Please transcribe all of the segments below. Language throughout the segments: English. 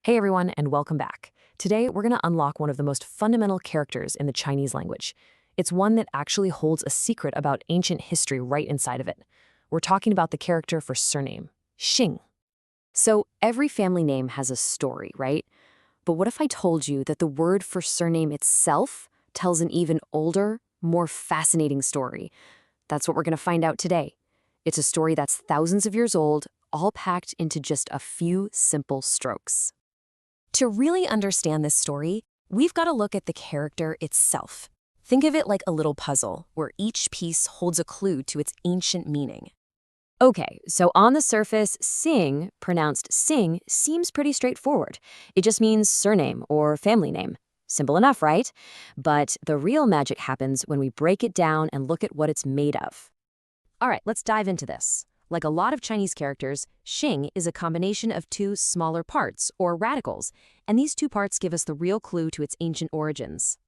Hey everyone, and welcome back. Today, we're going to unlock one of the most fundamental characters in the Chinese language. It's one that actually holds a secret about ancient history right inside of it. We're talking about the character for surname, Xing. So every family name has a story, right? But what if I told you that the word for surname itself tells an even older, more fascinating story? That's what we're going to find out today. It's a story that's thousands of years old, all packed into just a few simple strokes. To really understand this story, we've got to look at the character itself. Think of it like a little puzzle, where each piece holds a clue to its ancient meaning. Okay, so on the surface, Xing, pronounced Sing, seems pretty straightforward. It just means surname or family name. Simple enough, right? But the real magic happens when we break it down and look at what it's made of. All right, let's dive into this. Like a lot of Chinese characters, Xing is a combination of two smaller parts, or radicals, and these two parts give us the real clue to its ancient origins.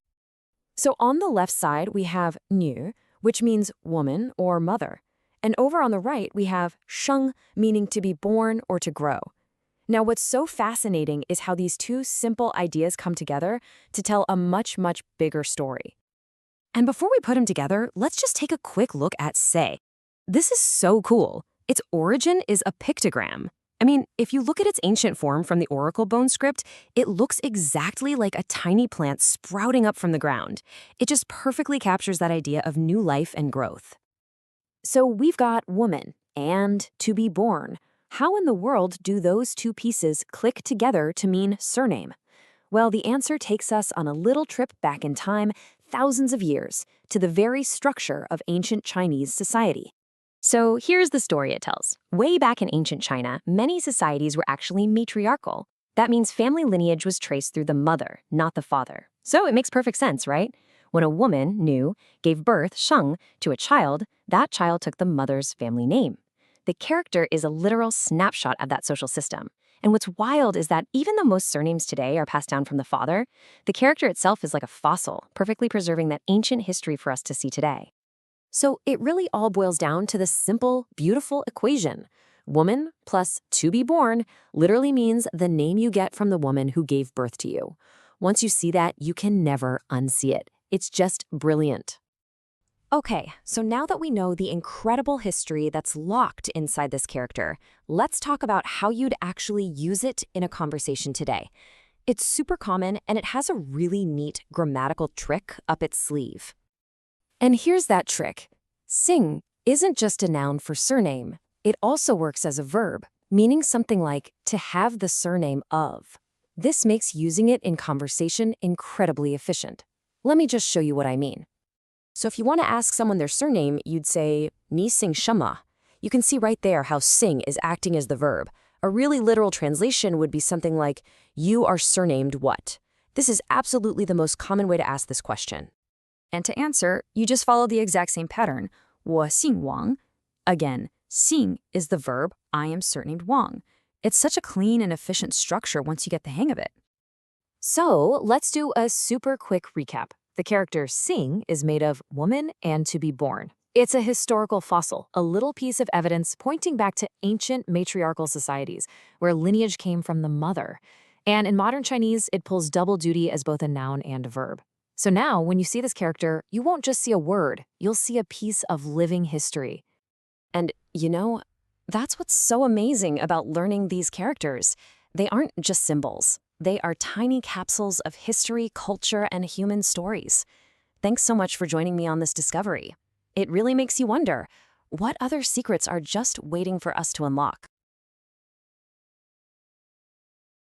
So on the left side, we have Nu, which means woman or mother. And over on the right, we have Sheng, meaning to be born or to grow. Now, what's so fascinating is how these two simple ideas come together to tell a much, much bigger story. And before we put them together, let's just take a quick look at Sei. This is so cool. Its origin is a pictogram. I mean, if you look at its ancient form from the oracle bone script, it looks exactly like a tiny plant sprouting up from the ground. It just perfectly captures that idea of new life and growth. So we've got woman and to be born. How in the world do those two pieces click together to mean surname? Well, the answer takes us on a little trip back in time, thousands of years, to the very structure of ancient Chinese society. So here's the story it tells. Way back in ancient China, many societies were actually matriarchal. That means family lineage was traced through the mother, not the father. So it makes perfect sense, right? When a woman, Nu, gave birth, Sheng, to a child, that child took the mother's family name. The character is a literal snapshot of that social system. And what's wild is that even though most surnames today are passed down from the father, the character itself is like a fossil, perfectly preserving that ancient history for us to see today. So it really all boils down to this simple, beautiful equation. Woman plus to be born literally means the name you get from the woman who gave birth to you. Once you see that, you can never unsee it. It's just brilliant. Okay, so now that we know the incredible history that's locked inside this character, let's talk about how you'd actually use it in a conversation today. It's super common, and it has a really neat grammatical trick up its sleeve. And here's that trick. Xing isn't just a noun for surname. It also works as a verb, meaning something like to have the surname of. This makes using it in conversation incredibly efficient. Let me just show you what I mean. So if you want to ask someone their surname, you'd say, Ni Xing Shema. You can see right there how Xing is acting as the verb. A really literal translation would be something like, you are surnamed what? This is absolutely the most common way to ask this question. And to answer, you just follow the exact same pattern. 我姓王. Again, Xing is the verb, I am surnamed Wang. It's such a clean and efficient structure once you get the hang of it. So let's do a super quick recap. The character Xing is made of woman and to be born. It's a historical fossil, a little piece of evidence pointing back to ancient matriarchal societies where lineage came from the mother. And in modern Chinese, it pulls double duty as both a noun and a verb. So now, when you see this character, you won't just see a word, you'll see a piece of living history. And, you know, that's what's so amazing about learning these characters. They aren't just symbols. They are tiny capsules of history, culture, and human stories. Thanks so much for joining me on this discovery. It really makes you wonder, what other secrets are just waiting for us to unlock?